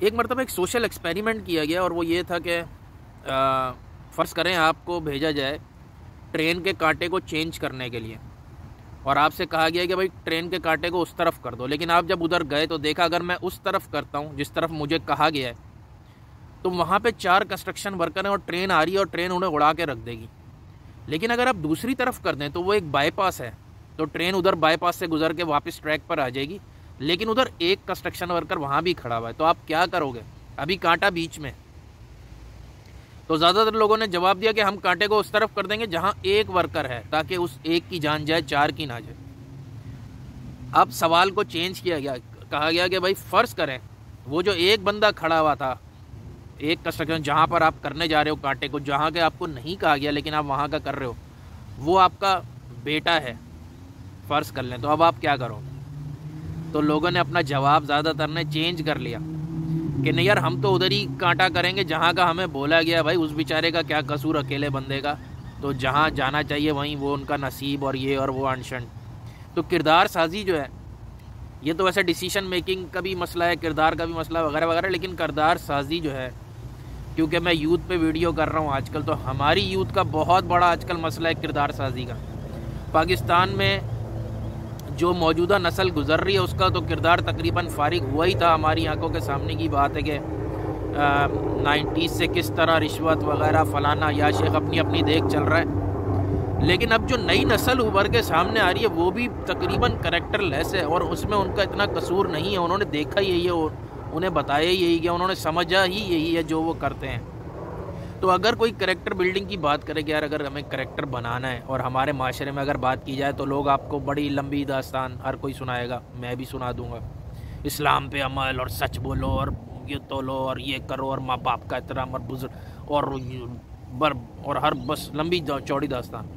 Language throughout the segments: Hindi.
एक मरतबा एक सोशल एक्सपेरिमेंट किया गया और वो ये था कि फ़र्ज़ करें आपको भेजा जाए ट्रेन के कांटे को चेंज करने के लिए, और आपसे कहा गया कि भाई ट्रेन के कांटे को उस तरफ कर दो। लेकिन आप जब उधर गए तो देखा अगर मैं उस तरफ करता हूँ जिस तरफ मुझे कहा गया है, तो वहाँ पे 4 कंस्ट्रक्शन वर्कर हैं और ट्रेन आ रही है और ट्रेन उन्हें उड़ा के रख देगी। लेकिन अगर आप दूसरी तरफ कर दें तो वो एक बाईपास है, तो ट्रेन उधर बाईपास से गुजर के वापस ट्रैक पर आ जाएगी, लेकिन उधर एक कंस्ट्रक्शन वर्कर वहाँ भी खड़ा हुआ है। तो आप क्या करोगे? अभी कांटा बीच में। तो ज़्यादातर लोगों ने जवाब दिया कि हम कांटे को उस तरफ कर देंगे जहाँ एक वर्कर है, ताकि उस एक की जान जाए, 4 की ना जाए। अब सवाल को चेंज किया गया, कहा गया कि भाई फ़र्ज़ करें वो जो एक बंदा खड़ा हुआ था, एक कंस्ट्रक्शन जहाँ पर आप करने जा रहे हो कांटे को, जहाँ के आपको नहीं कहा गया लेकिन आप वहाँ का कर रहे हो, वो आपका बेटा है, फ़र्ज़ कर लें। तो अब आप क्या करोगे? तो लोगों ने अपना जवाब ज़्यादातर ने चेंज कर लिया कि नहीं यार, हम तो उधर ही कांटा करेंगे जहाँ का हमें बोला गया। भाई उस बेचारे का क्या कसूर, अकेले बंदे का? तो जहाँ जाना चाहिए वहीं वो उनका नसीब, और ये और वो अनशन। तो किरदार साजी जो है, ये तो वैसे डिसीजन मेकिंग का भी मसला है, किरदार का भी मसला वगैरह वगैरह, लेकिन किरदार साजी जो है, क्योंकि मैं यूथ पे वीडियो कर रहा हूँ आजकल, तो हमारी यूथ का बहुत बड़ा आजकल मसला है किरदार साजी का। पाकिस्तान में जो मौजूदा नस्ल गुजर रही है उसका तो किरदार तकरीबन फारिग हुआ ही था। हमारी आंखों के सामने की बात है कि 90s से किस तरह रिश्वत वगैरह फलाना या शेख अपनी अपनी देख चल रहा है। लेकिन अब जो नई नस्ल उभर के सामने आ रही है वो भी तकरीबन करैक्टर लेस है, और उसमें उनका इतना कसूर नहीं है। उन्होंने देखा यही है, उन्हें बताया यही है, उन्होंने समझा ही यही है जो वो करते हैं। तो अगर कोई करैक्टर बिल्डिंग की बात करे कि यार अगर हमें करैक्टर बनाना है, और हमारे माशरे में अगर बात की जाए तो लोग आपको बड़ी लंबी दास्तान हर कोई सुनाएगा, मैं भी सुना दूंगा। इस्लाम पे अमल, और सच बोलो, और ये तोलो, और ये करो, और माँ बाप का एहतराम, और बुजुर्ग, और हर बस लंबी चौड़ी दास्तान।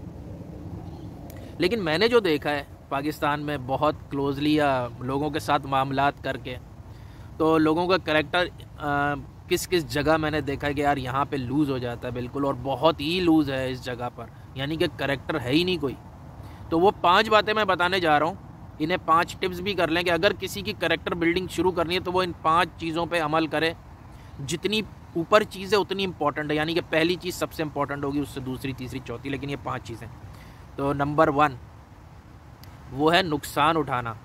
लेकिन मैंने जो देखा है पाकिस्तान में बहुत क्लोजली या लोगों के साथ मामलात करके, तो लोगों का करैक्टर किस किस जगह मैंने देखा है कि यार यहाँ पे लूज़ हो जाता है बिल्कुल, और बहुत ही लूज़ है इस जगह पर, यानी कि करैक्टर है ही नहीं कोई। तो वो 5 बातें मैं बताने जा रहा हूँ, इन्हें 5 टिप्स भी कर लें कि अगर किसी की करैक्टर बिल्डिंग शुरू करनी है तो वो इन 5 चीज़ों पे अमल करे। जितनी ऊपर चीज़ है उतनी इंपॉर्टेंट है, यानी कि पहली चीज़ सबसे इंपॉर्टेंट होगी, उससे दूसरी, तीसरी, चौथी, लेकिन ये 5 चीज़ें। तो नंबर 1 वो है नुकसान उठाना।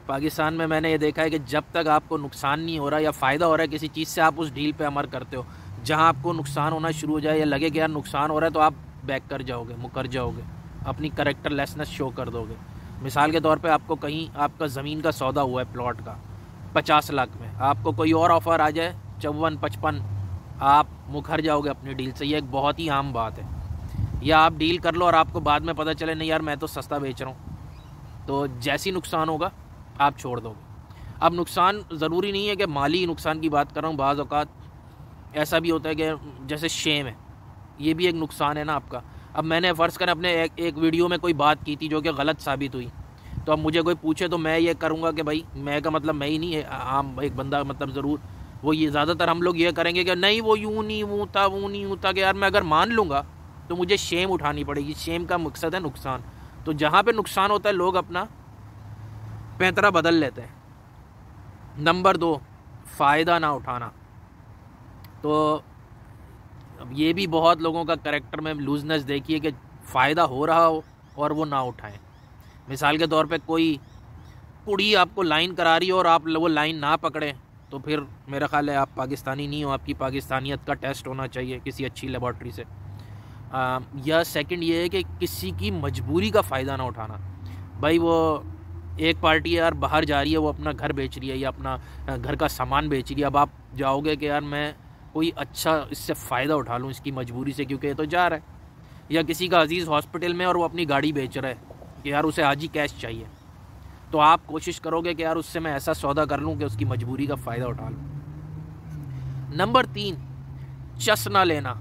पाकिस्तान में मैंने ये देखा है कि जब तक आपको नुकसान नहीं हो रहा या फ़ायदा हो रहा है किसी चीज़ से, आप उस डील पे अमल करते हो। जहाँ आपको नुकसान होना शुरू हो जाए या लगे कि यार नुकसान हो रहा है, तो आप बैक कर जाओगे, मुकर जाओगे, अपनी करैक्टर लेसनेस शो कर दोगे। मिसाल के तौर पे आपको कहीं आपका ज़मीन का सौदा हुआ है प्लॉट का 50 लाख में, आपको कोई और ऑफ़र आ जाए 54-55, आप मुकर जाओगे अपनी डील से। ये एक बहुत ही आम बात है। या आप डील कर लो और आपको बाद में पता चले नहीं यार मैं तो सस्ता बेच रहा हूँ, तो जैसी नुकसान होगा आप छोड़ दोगे। अब नुकसान ज़रूरी नहीं है कि माली नुकसान की बात कर रहा हूँ, बाज़ औक़ात ऐसा भी होता है कि जैसे शेम है, ये भी एक नुकसान है ना आपका। अब मैंने फ़र्ज़ कर अपने एक वीडियो में कोई बात की थी जो कि गलत साबित हुई, तो अब मुझे कोई पूछे तो मैं ये करूँगा कि भाई मैं का मतलब मैं ही नहीं है, आम एक बंदा मतलब ज़रूर वो ये ज़्यादातर हम लोग ये करेंगे कि नहीं वो यूँ नहीं वो था, वो नहीं होता, कि यार मैं अगर मान लूँगा तो मुझे शेम उठानी पड़ेगी। शेम का मकसद है नुकसान। तो जहाँ पे नुकसान होता है लोग अपना पैंतरा बदल लेते हैं। नंबर 2 फ़ायदा ना उठाना। तो अब ये भी बहुत लोगों का करैक्टर में लूजनेस देखिए कि फ़ायदा हो रहा हो और वो ना उठाएं। मिसाल के तौर पे कोई कुड़ी आपको लाइन करा रही हो और आप वो लाइन ना पकड़ें, तो फिर मेरा ख्याल है आप पाकिस्तानी नहीं हो, आपकी पाकिस्तानियत का टेस्ट होना चाहिए किसी अच्छी लेबॉर्ट्री से। या सेकंड ये है कि किसी की मजबूरी का फ़ायदा ना उठाना। भाई वो एक पार्टी यार बाहर जा रही है, वो अपना घर बेच रही है या अपना घर का सामान बेच रही है, अब आप जाओगे कि यार मैं कोई अच्छा इससे फ़ायदा उठा लूँ इसकी मजबूरी से, क्योंकि ये तो जा रहा है। या किसी का अजीज़ हॉस्पिटल में और वो अपनी गाड़ी बेच रहा है कि यार उसे आज ही कैश चाहिए, तो आप कोशिश करोगे कि यार उससे मैं ऐसा सौदा कर लूँ कि उसकी मजबूरी का फ़ायदा उठा लूँ। नंबर 3 चस ना लेना।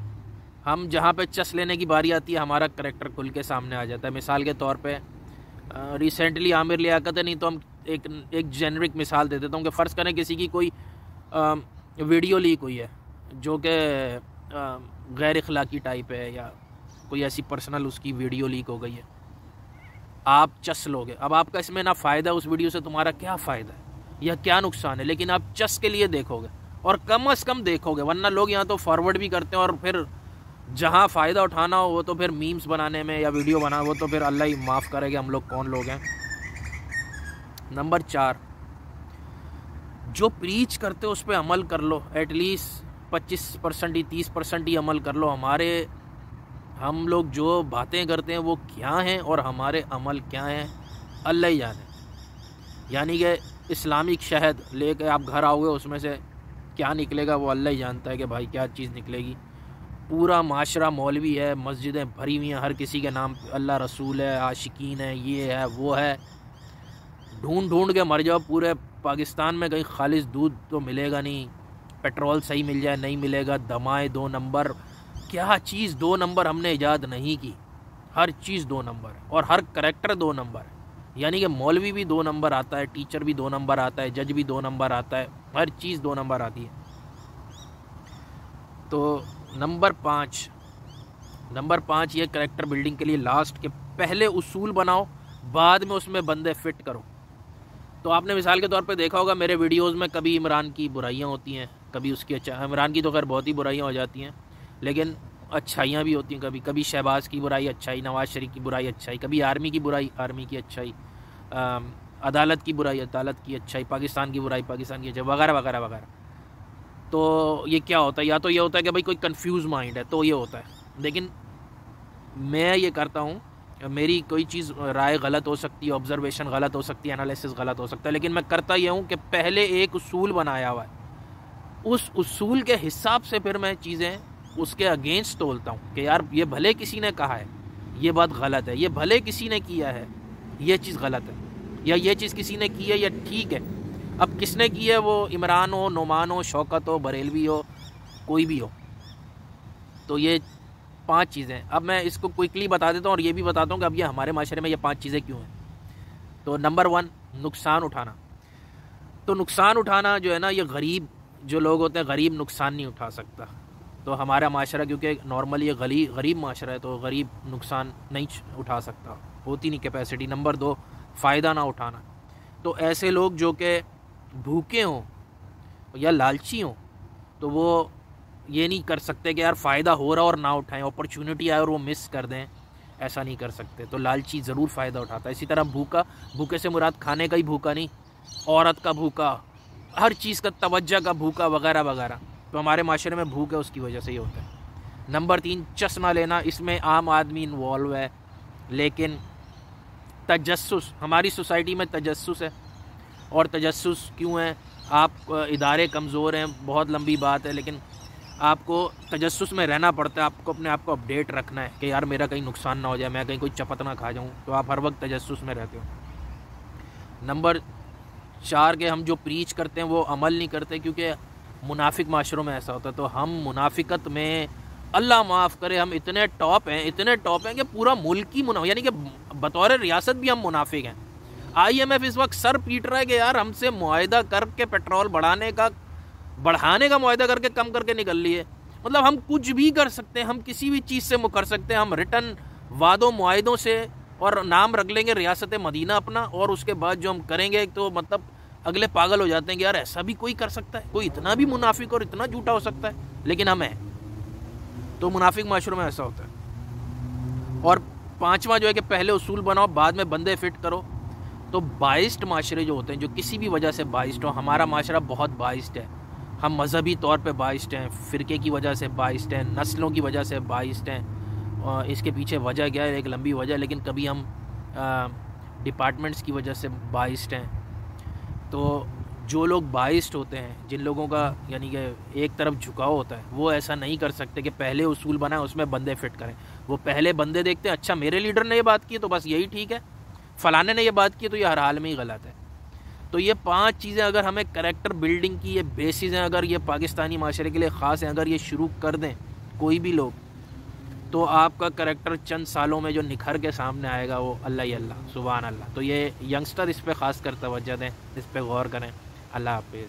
हम जहाँ पे चस लेने की बारी आती है हमारा करैक्टर खुल के सामने आ जाता है। मिसाल के तौर पे रिसेंटली आमिर लियाकत है, नहीं तो हम एक जेनरिक मिसाल दे देता हूँ कि फ़र्ज़ करें किसी की कोई वीडियो लीक हुई है जो कि गैर अखलाकी टाइप है, या कोई ऐसी पर्सनल उसकी वीडियो लीक हो गई है, आप चस लोगे। अब आपका इसमें ना फ़ायदा उस वीडियो से, तुम्हारा क्या फ़ायदा है या क्या नुकसान है, लेकिन आप चस के लिए देखोगे और कम से कम देखोगे, वरना लोग यहाँ तो फॉरवर्ड भी करते हैं और फिर जहाँ फ़ायदा उठाना हो वो तो फिर मीम्स बनाने में या वीडियो बना, वो तो फिर अल्लाह ही माफ़ करेगा हम लोग कौन लोग हैं। नंबर 4, जो प्रीच करते हो उस पर अमल कर लो। एटलीस्ट 25% ही 30% ही अमल कर लो। हम लोग जो बातें करते हैं वो क्या हैं और हमारे अमल क्या हैं अल्लाह ही जाने। यानी कि इस्लामिक शहद लेके आप घर आओगे, उसमें से क्या निकलेगा वो अल्लाह ही जानता है कि भाई क्या चीज़ निकलेगी। पूरा माशरा मौलवी है, मस्जिदें भरी हुई हैं, हर किसी के नाम अल्लाह रसूल है, आशिकीन है, ये है वो है। ढूंढ ढूंढ के मर जाओ पूरे पाकिस्तान में, कहीं खालिश दूध तो मिलेगा नहीं। पेट्रोल सही मिल जाए नहीं मिलेगा, दमाएँ 2 नंबर, क्या चीज़ 2 नंबर हमने ईजाद नहीं की। हर चीज़ 2 नंबर है और हर करैक्टर 2 नंबर है। यानी कि मौलवी भी 2 नंबर आता है, टीचर भी 2 नंबर आता है, जज भी 2 नंबर आता है, हर चीज़ 2 नंबर आती है। तो नंबर 5 ये करैक्टर बिल्डिंग के लिए लास्ट के पहले उसूल बनाओ, बाद में उसमें बंदे फिट करो। तो आपने मिसाल के तौर पे देखा होगा मेरे वीडियोस में कभी इमरान की बुराइयां होती हैं, कभी उसकी इमरान की तो खैर बहुत ही बुराइयां हो जाती हैं, लेकिन अच्छाइयाँ भी होती हैं। कभी कभी शहबाज की बुराई अच्छाई, नवाज़ शरीफ की बुराई अच्छाई, कभी आर्मी की बुराई आर्मी की अच्छाई, अदालत की बुराई अदालत की अच्छाई, पाकिस्तान की बुराई पाकिस्तान की अच्छाई, वगैरह वगैरह वगैरह। तो ये क्या होता है, या तो ये होता है कि भाई कोई कंफ्यूज माइंड है तो ये होता है। लेकिन मैं ये करता हूँ, मेरी कोई चीज़ राय गलत हो सकती है, ऑब्जर्वेशन गलत हो सकती है, एनालिसिस गलत हो सकता है, लेकिन मैं करता ये हूँ कि पहले एक उसूल बनाया हुआ है, उस उसूल के हिसाब से फिर मैं चीज़ें उसके अगेंस्ट तोलता हूँ कि यार ये भले किसी ने कहा है ये बात गलत है, ये भले किसी ने किया है ये चीज़ गलत है, या ये चीज़ किसी ने की है या ठीक है। अब किसने की है, वो इमरान हो, नोमान हो, शौकत हो, बरेलवी हो, कोई भी हो। तो ये 5 चीज़ें अब मैं इसको क्विकली बता देता हूँ और ये भी बताता हूँ कि अब ये हमारे माशरे में ये 5 चीज़ें क्यों हैं। तो नंबर 1, नुकसान उठाना। तो नुकसान उठाना जो है ना, ये गरीब जो लोग होते हैं, गरीब नुकसान नहीं उठा सकता। तो हमारा माशरा क्योंकि नॉर्मली ये गरीब माशरा है, तो गरीब नुकसान नहीं उठा सकता, होती नहीं कैपेसिटी। नंबर 2, फ़ायदा ना उठाना। तो ऐसे लोग जो कि भूखे हों या लालची हों, तो वो ये नहीं कर सकते कि यार फ़ायदा हो रहा और ना उठाएं, अपॉर्चुनिटी आए और वो मिस कर दें, ऐसा नहीं कर सकते। तो लालची ज़रूर फ़ायदा उठाता है। इसी तरह भूखे से मुराद खाने का ही भूखा नहीं, औरत का भूखा, हर चीज़ का तवज्जो का भूखा, वगैरह वगैरह। तो हमारे माशरे में भूख है, उसकी वजह से ये होता है। नंबर 3, चश्मा लेना। इसमें आम आदमी इन्वॉल्व है, लेकिन तजस्सुस, हमारी सोसाइटी में तजस्सुस है। और तजस्सुस क्यों है, आप इदारे कमज़ोर हैं, बहुत लंबी बात है, लेकिन आपको तजस्सुस में रहना पड़ता है। आपको अपने आप को अपडेट रखना है कि यार मेरा कहीं नुकसान ना हो जाए, मैं कहीं कोई चपत ना खा जाऊँ, तो आप हर वक्त तजस्सुस में रहते हो। नंबर 4 के हम जो प्रीच करते हैं वो अमल नहीं करते, क्योंकि मुनाफिक माशरों में ऐसा होता है। तो हम मुनाफिकत में, अल्लाह माफ़ करे, हम इतने टॉप हैं कि पूरा मुल्क ही यानी कि बतौर रियासत भी हम मुनाफिक हैं। IMF इस वक्त सर पीट रहा है कि यार हमसे मुआहदा करके पेट्रोल बढ़ाने का मुआहदा करके कम करके निकल लिए। मतलब हम कुछ भी कर सकते हैं, हम किसी भी चीज़ से मुकर सकते हैं। हम रिटर्न वादों मुआहदों से और नाम रख लेंगे रियासत मदीना अपना, और उसके बाद जो हम करेंगे तो मतलब अगले पागल हो जाते हैं कि यार ऐसा भी कोई कर सकता है, कोई इतना भी मुनाफिक और इतना झूठा हो सकता है, लेकिन हम हैं। तो मुनाफिक माशरों में ऐसा होता है। और 5वां जो है कि पहले उसूल बनाओ, बाद में बंदे फिट करो। तो बाइस्ड माशरे जो होते हैं, जो किसी भी वजह से बाइस्ड हो, हमारा माशरा बहुत बाइस्ड है। हम मजहबी तौर पे बाइस्ड हैं, फ़िरके की वजह से बाइस्ड हैं, नस्लों की वजह से बाइस्ड हैं। इसके पीछे वजह क्या है, एक लंबी वजह, लेकिन कभी हम डिपार्टमेंट्स की वजह से बाइस्ड हैं। तो जो लोग बाइस्ड होते हैं, जिन लोगों का यानी कि एक तरफ झुकाव होता है, वो ऐसा नहीं कर सकते कि पहले उसूल बनाएं उसमें बंदे फिट करें। वो पहले बंदे देखते हैं, अच्छा मेरे लीडर ने ये बात की तो बस यही ठीक है, फलाने ने ये बात की तो ये हर हाल में ही गलत है। तो ये 5 चीज़ें अगर हमें करैक्टर बिल्डिंग की, ये बेसिस हैं, अगर ये पाकिस्तानी माशरे के लिए ख़ास हैं, अगर ये शुरू कर दें कोई भी लोग, तो आपका करैक्टर चंद सालों में जो निखर के सामने आएगा वो अल्लाह ही अल्लाह, सुभान अल्लाह। तो ये यंगस्टर इस पर ख़ास कर तवज्जो दें, इस पर गौर करें। अल्लाह हाफिज़।